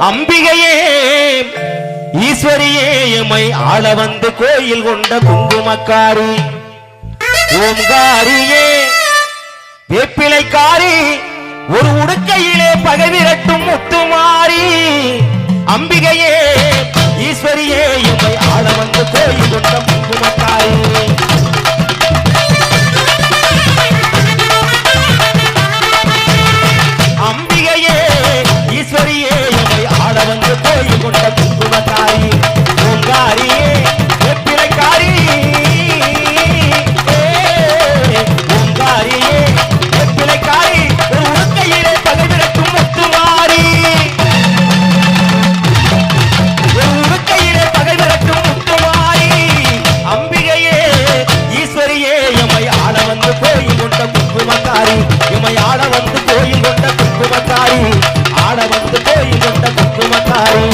அம்பிகையே ஈஸ்வரியே எமை ஆள வந்து கோயில் கொண்ட குங்குமக்காரி ஓம்காரியே வேப்பிலைக்காரி ஒரு உடுக்கையிலே பகைவிரட்டும் முத்துமாரி அம்பிகையே ஈஸ்வரியே எமை ஆள வந்து கோயில் கொண்ட குங்குமக்காரி அம்பிகையே ஈஸ்வரியே எமை ஆள வந்து கோயில் கொண்ட குங்குமக்காரி ஓங்காரியே வெப்பிலைக்காரி ஓங்காரியே வெப்பிலைக்காரி ஒரு உடுக்கையிலே பகைவிரட்டும் முத்துமாரி ஒரு உடுக்கையிலே பகைவிரட்டும் முத்துமாரி அம்பிகையே ஈஸ்வரியே எமை ஆள வந்து கோயில் கொண்ட குங்குமக்காரி எமை ஆள வந்து கோயில் கொண்ட குங்குமக்காரி ஆள வந்து கோயில் கொண்ட குங்குமக்காரி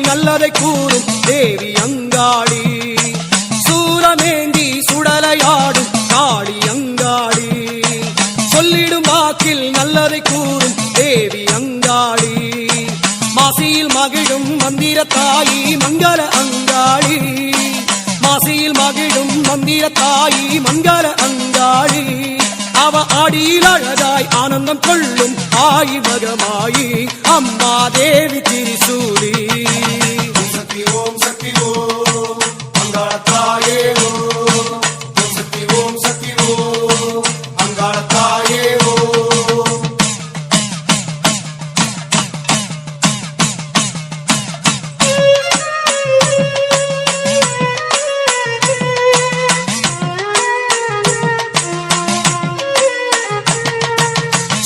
நல்லதை கூறும் தேவி அங்காடி, சூரமேந்தி சுடலையாடும் காளி அங்காடி, சொல்லிடும் வாக்கில் நல்லதை கூறும் தேவி அங்காடி, மாசியில் மகிழும் மந்திர தாயி மங்கள அங்காடி, மாசியில் மகிழும் மந்திர தாயி மங்கள அங்காடி, அவ ஆடியில் அழகாய் ஆனந்தம் கொள்ளும் ஆயி மகமாயி அம்மா தேவி திரிசூலி. சக்தி ஓம் சக்தி ஓம் அங்காளத்தாயே ஓம். சக்தி ஓம் சக்தி ஓம் அங்காளத்தாயே ஓம்.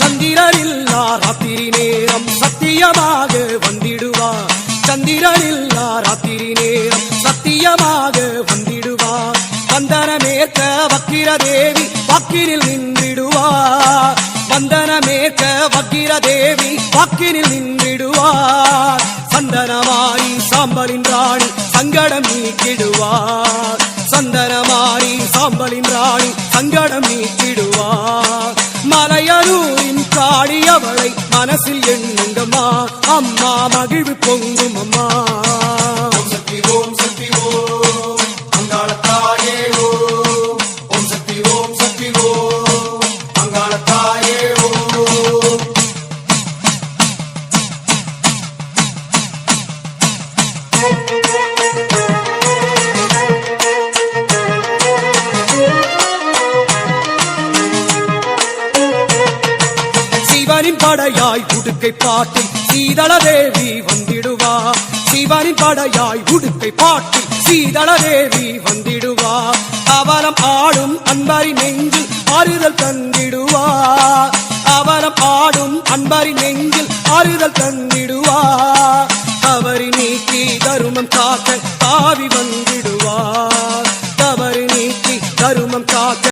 சந்திரனில்லா ராத்திரி நேரம் சத்தியமாக வந்திடுவார். சந்திரனில்லா ராத்திரி நேரம் சத்தியமாக வந்திடுவார். வந்தனமேற்க வக்கிர தேவி வாக்கினில் நின்றிடுவார். வந்தனமேற்க வக்கிர தேவி வாக்கினில் நின்றிடுவார். சந்தனமாரி சாம்பலின் ராணி சங்கடம் நீக்கிடுவார். சந்தனமாரி சாம்பலின் ராணி சங்கடம் நீக்கிடுவார். மலையனூரின் காளி அவளை மனசில் எண்ணுங்கம்மா அம்மா மகிழ்வு பொங்கும் அம்மா. சக்தி ஓம் சக்தி ஓம் அங்காளத்தாயே ஓம். ஓம் சக்தி ஓம் அங்காளத்தாயே ஓம். சிவனின் படையாய் உடுக்கை பாட்டில் சீதள தேவி வந்திடுவார். சிவனின் படையாய் உடுக்கை பாட்டில் சீதள தேவி வந்திடுவார். அவலம் ஆடும் அன்பரி நெஞ்சில் ஆறுதல் தந்திடுவார். அவலம் ஆடும் அன்பரி நெஞ்சில் ஆறுதல் தந்திடுவார். தவறி நீக்கி தருமம் காக்க தாவி வந்திடுவார். தவறு நீக்கி தருமம் காக்க